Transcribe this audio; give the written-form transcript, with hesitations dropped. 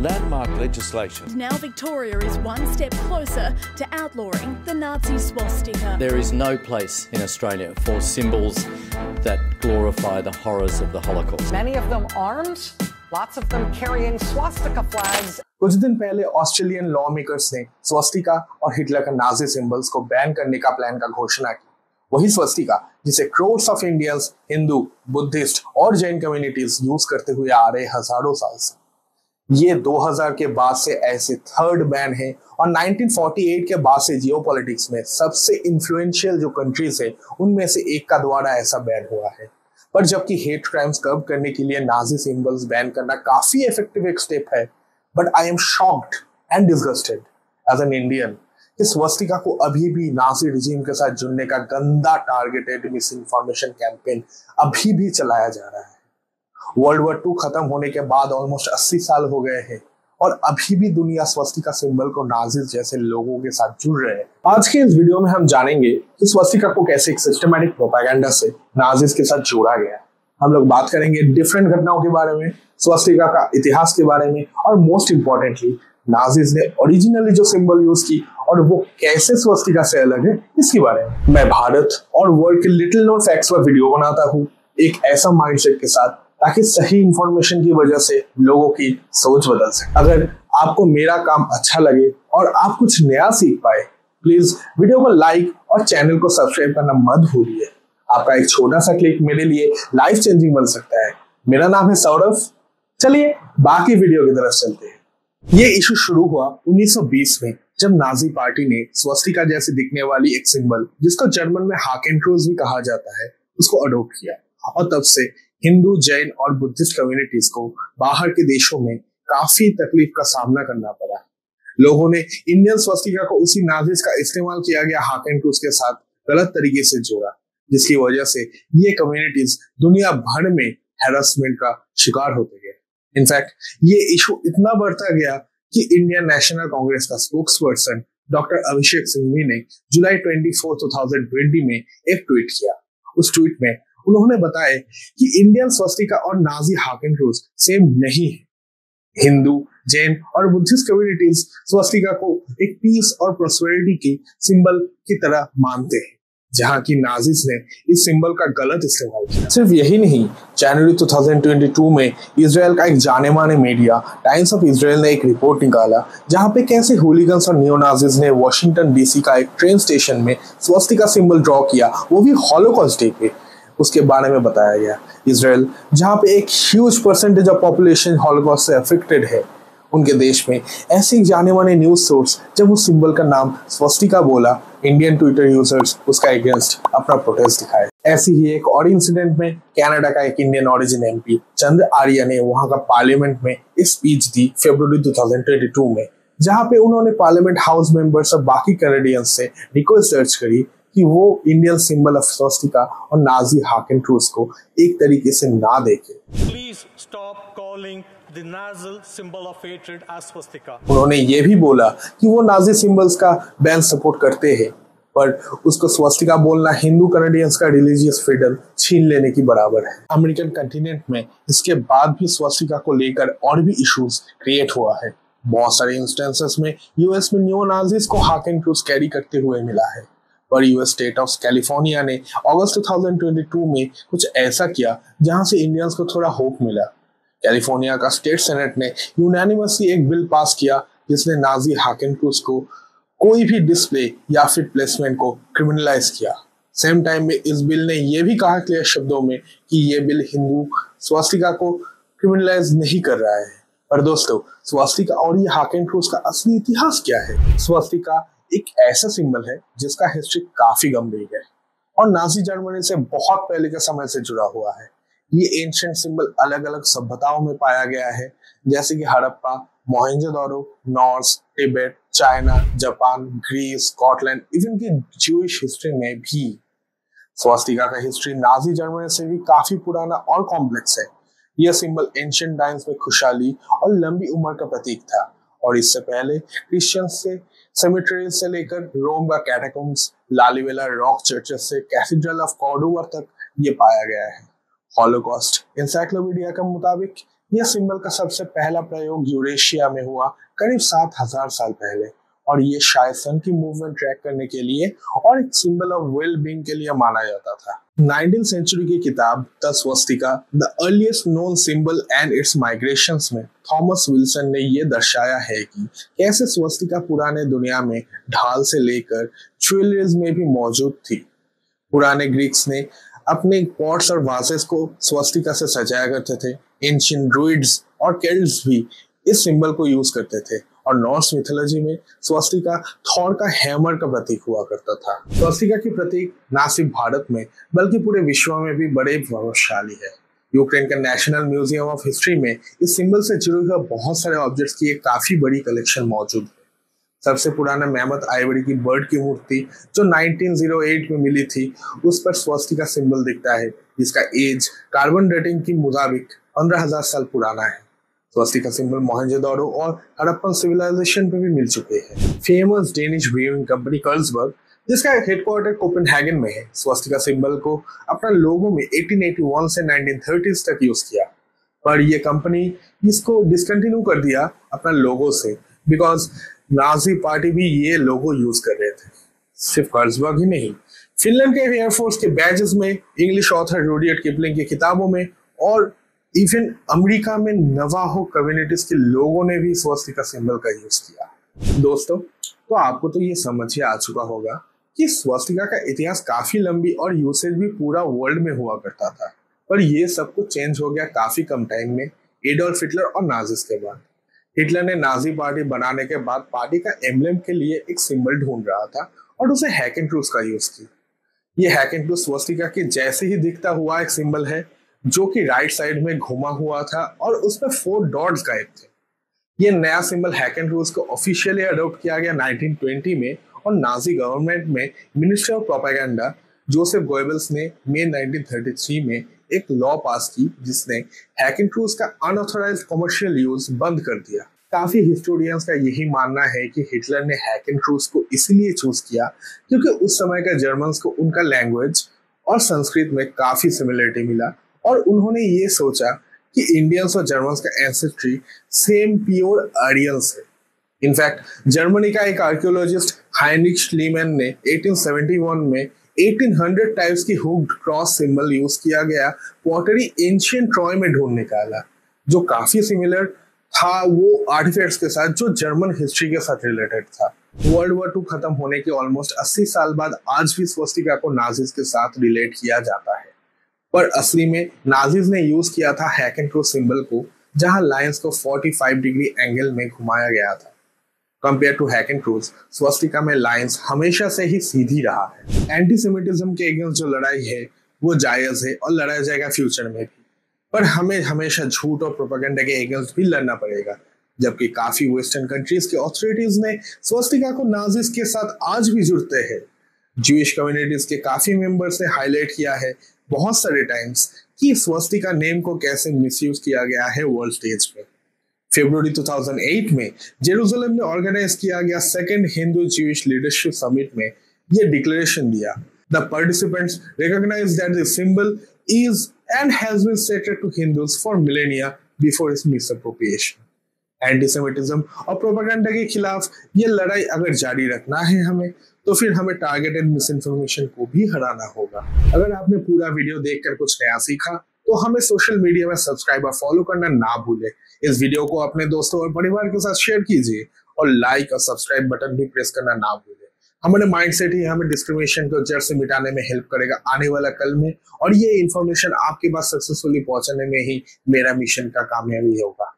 landmark legislation. Now Victoria is one step closer to outlawing the Nazi swastika. There is no place in Australia for symbols that glorify the horrors of the Holocaust. Many of them armed, lots of them carrying swastika flags. कुछ दिन पहले Australian law makers ने स्वस्तिका और Hitler का Nazi symbols को ban करने का plan का घोषणा की। वही स्वस्तिका जिसे crores of Indians, Hindu, Buddhist और जैन कम्युनिटीज यूज करते हुए आ रहे हजारों साल से। ये 2000 के बाद से ऐसे थर्ड बैन है और 1948 के बाद से जियोपॉलिटिक्स में सबसे इन्फ्लुएंशियल जो कंट्रीज है उनमें से एक का द्वारा ऐसा बैन हुआ है। पर जबकि हेट क्राइम्स कर्ब करने के लिए नाजी सिंबल्स बैन करना काफी इफेक्टिव एक स्टेप है, but I am shocked and disgusted as an Indian कि स्वस्तिका को अभी भी नाजी रिजीम के साथ जुड़ने का गंदा टारगेटेड मिस इन्फॉर्मेशन कैंपेन अभी भी चलाया जा रहा है। वर्ल्ड वॉर 2 खत्म होने के बाद ऑलमोस्ट 80 साल हो गए हैं और अभी भी दुनिया स्वस्तिका सिंबल को नाजीज जैसे लोगों के साथ जुड़ रहे हैं। आज के इस वीडियो में हम जानेंगे कि स्वस्तिका को कैसे एक सिस्टमैटिक प्रोपेगेंडा से नाजीज के साथ जोड़ा गया। हम लोग बात करेंगे डिफरेंट घटनाओं के बारे में, स्वस्तिका का इतिहास के बारे में और मोस्ट इंपॉर्टेंटली नाजीज ने ओरिजिनली जो सिंबल यूज की और वो कैसे स्वस्तिका से अलग है इसके बारे में। मैं भारत और वर्ल्ड के लिटिल नोन फैक्ट्स पर वीडियो बनाता हूँ एक ऐसा माइंडसेट के साथ ताकि सही इंफॉर्मेशन की वजह से लोगों की सोच बदल सके। अगर आपको मेरा काम अच्छा लगे और आप कुछ नया सीख पाए, प्लीज वीडियो को लाइक और चैनल को सब्सक्राइब करना मत भूलिए। आपका एक छोटा सा क्लिक मेरे लिए लाइफ चेंजिंग बन सकता है। मेरा नाम है सौरभ। चलिए बाकी वीडियो की तरफ चलते हैं। ये इशू शुरू हुआ 1920 में जब नाजी पार्टी ने स्वस्तिका जैसे दिखने वाली एक सिंबल, जिसको जर्मन में हाकेनक्रूज भी कहा जाता है, उसको अडॉप्ट किया और तब से हिंदू, जैन और बुद्धिस्ट कम्युनिटीज को बाहर के देशों में काफी तकलीफ का सामना करना पड़ा। लोगों ने इंडियन स्वस्तिका को उसी नाजिस का इस्तेमाल किया गया हाकेनक्रूज के साथ गलत तरीके से जोड़ा, जिसकी वजह से ये कम्युनिटीज दुनिया भर में हैरेसमेंट का शिकार होते गए। इनफैक्ट ये इशू इतना बढ़ता गया कि इंडियन नेशनल कांग्रेस का स्पोक्सपर्सन डॉक्टर अभिषेक सिंघवी ने जुलाई 24, 2020 में एक ट्वीट किया। उस ट्वीट में उन्होंने बताया कि इंडियन स्वस्तिका और नाजी हाकेनक्रूज सेम नहीं है। हिंदू, जैन और बुद्धिस्ट कम्युनिटीज स्वस्तिका को एक पीस और प्रोस्पेरिटी के सिंबल की तरह मानते हैं, जहां की नाजीज ने इस सिंबल का गलत इस्तेमाल किया। सिर्फ यही नहीं, जनवरी 2022 में इजराइल का एक जाने माने मीडिया टाइम्स ऑफ इजराइल ने एक रिपोर्ट निकाला जहां पे कैसे हूलिगन्स और नियोनाजीज ने वॉशिंगटन डीसी का एक ट्रेन स्टेशन में स्वस्तिका सिंबल ड्रॉ किया, वो भी हॉलोकॉस्ट डे पे। उसके बारे में बताया गया। इजराइल, जहां पे एक huge percentage of population Holocaust से अफेक्टेड है, उनके देश में ऐसे जाने माने न्यूज सोर्स जब उस सिंबल का नाम स्वस्तिका बोला, इंडियन ट्विटर यूजर्स उसका अगेंस्ट अपना प्रोटेस्ट दिखाए। ऐसी ही एक और इंसिडेंट में कनाडा का एक इंडियन ओरिजिन एमपी चंद्र आर्य ने वहां का पार्लियामेंट में एक स्पीच दी फरवरी 2022 में, जहां पे उन्होंने पार्लियामेंट हाउस मेंबर्स और बाकी कैनेडियंस से रिक्वेस्ट दर्ज करी कि वो इंडियन सिंबल ऑफ स्वस्तिका और नाजी हाकेनक्रूज को एक तरीके से ना देखे। Please stop calling the Nazi symbol of hatred as swastika. उन्होंने ये भी बोला कि वो नाजी सिंबल्स का बैन सपोर्ट करते हैं, पर उसको स्वस्तिका बोलना हिंदू कैनेडियंस का रिलीजियस फ्रीडम छीन लेने की बराबर है। अमेरिकन कंटिनेंट में इसके बाद भी स्वस्तिका को लेकर और भी इश्यूज क्रिएट हुआ है। बहुत सारे इंस्टेंसेस में यूएस में न्यो नाजीज को हाकेनक्रूज कैरी करते हुए मिला है, पर यूएस स्टेट ऑफ कैलिफोर्निया ने अगस्त 2022 में कुछ ऐसा किया जहां से इंडियंस को थोड़ा होप मिला। कैलिफोर्निया का स्टेट सेनेट ने यूनानिमसली एक बिल पास किया जिसने नाजी हाकेनक्रूज को कोई भी डिस्प्ले या फिर प्लेसमेंट को क्रिमिनलाइज किया। सेम टाइम में इस बिल ने यह भी कहा क्लियर शब्दों में कि यह बिल हिंदू स्वस्तिका को क्रिमिनलाइज नहीं कर रहा है। पर दोस्तों, स्वस्तिका और ये हाकेनक्रूज का असली इतिहास क्या है? स्वस्तिका एक ऐसा सिंबल है जिसका हिस्ट्री काफी गंभीर है और नाजी जर्मनी से बहुत पहले के समय से जुड़ा हुआ है। ये एंशिएंट सिंबल अलग अलग सभ्यताओं में पाया गया है, जैसे कि Harappa, Mohenjodaro, Norse, Tibet, China, Japan, Greece, Scotland, even की ज्यूइश हिस्ट्री में भी। स्वस्तिका का हिस्ट्री नाजी जर्मनी से भी काफी पुराना और कॉम्प्लेक्स है। यह सिंबल एंशिएंट टाइम्स में खुशहाली और लंबी उम्र का प्रतीक था और इससे पहले क्रिश्चियन से सेमेट्री से लेकर रोम का कैटाकॉम्ब्स, लालीवेला रॉक चर्चेस से कैथेड्रल ऑफ कॉर्डोवा तक ये पाया गया है। हॉलोकॉस्ट एनसाइक्लोपीडिया के मुताबिक यह सिंबल का सबसे पहला प्रयोग यूरेशिया में हुआ करीब 7000 साल पहले, और ये शायद सन की मूवमेंट ट्रैक करने के लिए और एक सिंबल ऑफ वेल बीइंग के लिए माना जाता था। 19th सेंचुरी की किताब the Swastika the earliest known symbol and it's migrations में थॉमस विल्सन ने यह दर्शाया है कि कैसे स्वस्तिका पुराने दुनिया में ढाल से लेकर ज्वेलरीज में भी मौजूद थी। पुराने ग्रीक्स ने अपने पॉट्स और वासेस को स्वस्तिका से सजाया करते थे। एंशिएंट ड्रुइड्स और केल्ट्स भी इस सिंबल को यूज करते थे, और नॉर्स मिथोलॉजी में स्वस्तिका थॉर का हैमर का प्रतीक हुआ करता था। स्वस्तिका की प्रतीक न सिर्फ भारत में बल्कि पूरे विश्व में भी बड़े प्रभावशाली है। यूक्रेन का नेशनल म्यूजियम ऑफ हिस्ट्री में इस सिंबल से जुड़े हुए बहुत सारे ऑब्जेक्ट्स की एक काफी बड़ी कलेक्शन मौजूद है। सबसे पुराना मैमथ आइवरी की बर्ड की मूर्ति जो 1908 में मिली थी, उस पर स्वस्तिका सिंबल दिखता है, जिसका एज कार्बन डेटिंग के मुताबिक 15,000 साल पुराना है। स्वस्तिका सिंबल मोहनजोदड़ो और हड़प्पन सिविलाइजेशन पे भी मिल चुके हैं। Famous Danish brewing company Carlsberg, जिसका हेडक्वार्टर कोपेनहेगन में है, स्वस्तिका सिंबल को अपना लोगो में 1881 से 1930s तक यूज किया, पर यह कंपनी इसको डिसकंटिन्यू कर दिया अपना लोगो से, बिकॉज नाजी पार्टी भी ये लोगो यूज कर रहे थे। सिर्फ कार्लसबर्ग ही नहीं, फिनलैंड के एयरफोर्स के बैजेस में, इंग्लिश ऑथर रुडियर्ड किपलिंग की किताबों में, और इवन अमेरिका में नवाहो कम्युनिटीज के लोगों ने भी स्वस्तिका सिंबल का यूज किया। दोस्तों, तो आपको तो ये समझ ही आ चुका होगा कि स्वस्तिका का इतिहास काफी लंबी और यूसेज भी पूरा वर्ल्ड में हुआ करता था, पर ये सब कुछ चेंज हो गया काफी कम टाइम में एडोल्फ हिटलर और नाजिस के बाद। हिटलर ने नाजी पार्टी बनाने के बाद पार्टी का एम्बलम के लिए एक सिंबल ढूंढ रहा था और उसे हैकेनक्रूज का यूज किया। ये हैकेनक्रूज स्वस्तिका के जैसे ही दिखता हुआ एक सिंबल है, जो कि राइट साइड में घुमा हुआ था और उसमें 4 डॉट्स गायब थे। ये नया सिंबल हैकेनक्रूज को ऑफिशियली अडॉप्ट किया गया 1920 में, और नाजी गवर्नमेंट में ministry of propaganda Joseph Goebbels ने मई 1933 में एक लॉ पास की, जिसने हैकेनक्रूज का अनऑथराइज्ड कमर्शियल यूज बंद कर दिया। काफी हिस्टोरियंस का यही मानना है कि हिटलर ने हैकेनक्रूज को इसलिए चूज किया क्योंकि उस समय के जर्मन्स को उनका लैंग्वेज और संस्कृत में काफी सिमिलरिटी मिला, और उन्होंने ये सोचा कि इंडियंस और जर्मन्स का एंसेस्ट्री सेम प्योर आर्यंस है। इनफैक्ट जर्मनी का एक आर्कियोलॉजिस्ट हाइनरिच श्लीमैन ने 1871 में 1800 टाइप्स की हुक्ड क्रॉस सिंबल यूज किया गया पॉटरी एंशिएंट ट्रॉय में ढूंढ निकाला, जो काफी सिमिलर था वो आर्टिफैक्ट्स के साथ जो जर्मन हिस्ट्री के साथ रिलेटेड था। वर्ल्ड वॉर 2 खत्म होने के ऑलमोस्ट 80 साल बाद आज भी स्वस्तिका को नाजिस के साथ रिलेट किया जाता है, पर असली में नाजिस ने यूज किया था हैकेनक्रूज सिंबल को, जहां लाइंस को 45 डिग्री एंगल में घुमाया गया था। कंपेयर टू हैकेनक्रूज, स्वस्तिका में लाइंस हमेशा से ही सीधी रहा है। एंटीसेमिटिज्म के अगेंस्ट जो लड़ाई है वो जायज है और लड़ा जाएगा फ्यूचर में भी, पर हमें हमेशा झूठ और प्रोपेगेंडा के अगेंस्ट भी लड़ना पड़ेगा। जबकि काफी वेस्टर्न कंट्रीज के अथॉरिटीज ने स्वस्तिका को नाजिस के साथ आज भी जुड़ते हैं। ज्यूइश कम्युनिटीज के काफी मेंबर्स ने हाईलाइट किया है बहुत सारे टाइम्स कि स्वस्तिका नेम को कैसे मिसयूज किया गया है वर्ल्ड स्टेज पे। फरवरी 2008 में जेरूसलम में ऑर्गेनाइज किया गया second Hindu Jewish leadership summit में यह डिक्लेरेशन दिया, the participants recognise that the symbol is and has been sacred to Hindus for millennia before its misappropriation. Antisemitism और प्रोपेगेंडा के खिलाफ ये लड़ाई अगर जारी रखना है हमें, तो फिर हमें टारगेटेड मिस इन्फॉर्मेशन को भी हराना होगा। अगर आपने पूरा वीडियो देखकर कुछ नया सीखा, तो हमें सोशल मीडिया में सब्सक्राइब और फॉलो करना ना भूलें। इस वीडियो को अपने दोस्तों और परिवार के साथ शेयर कीजिए, और लाइक और सब्सक्राइब बटन भी प्रेस करना ना भूलें। हमारे माइंडसेट ही हमें डिस्क्रिमिनेशन को जड़ से मिटाने में हेल्प करेगा आने वाला कल में, और ये इन्फॉर्मेशन आपके पास सक्सेसफुली पहुंचाने में ही मेरा मिशन का कामयाबी होगा।